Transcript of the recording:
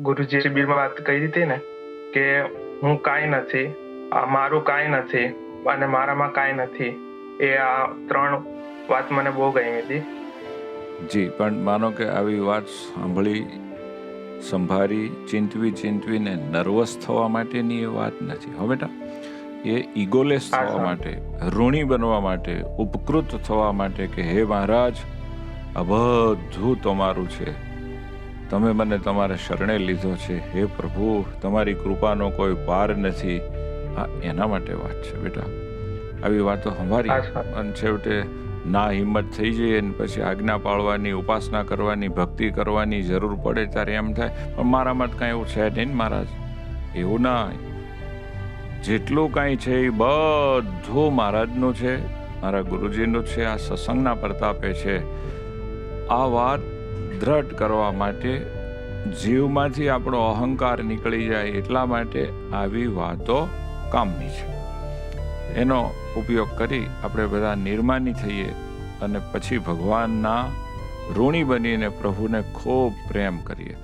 ગુરુજી શિબિરમાં વાત કરી હતી ને કે હું કાંઈ નથી, મારું કાંઈ નથી અને મારામાં કાંઈ નથી, એ આ 3 વાત મને બહુ ગમી હતી. જી, પણ માનો કે આવી વાત સાંભળી, સંભાળી, ચિંતવીને નર્વસ થવા માટેની એ વાત નથી. હવે બેટા, એ ઇગોલેસ થવા માટે, ઋણી બનવા માટે, ઉપકૃત થવા માટે કે હે મહારાજ, આ બધું તમારું છે, તમે મને તમારા શરણે લીધો છે, હે પ્રભુ, તમારી કૃપાનો કોઈ પાર નથી, આ એના માટે વાત છે બેટા. આવી વાતો સંભાળી અને છેવટે ના હિંમત થઈ જઈએ ને પછી આજ્ઞા પાળવાની, ઉપાસના કરવાની, ભક્તિ કરવાની જરૂર પડે ત્યારે એમ થાય પણ મારામાં કાંઈ એવું છે નહીં મહારાજ. એવું ના, જેટલું કાંઈ છે એ બધું મહારાજનું છે, મારા ગુરુજીનું છે, આ સત્સંગના પ્રતાપે છે. આ વાત દ્રઢ કરવા માટે, જીવમાંથી આપણો અહંકાર નીકળી જાય એટલા માટે આવી વાતો કામની છે. એનો ઉપયોગ કરી આપણે બધા નિર્માની થઈએ અને પછી ભગવાનના ઋણી બનીને પ્રભુને ખૂબ પ્રેમ કરીએ.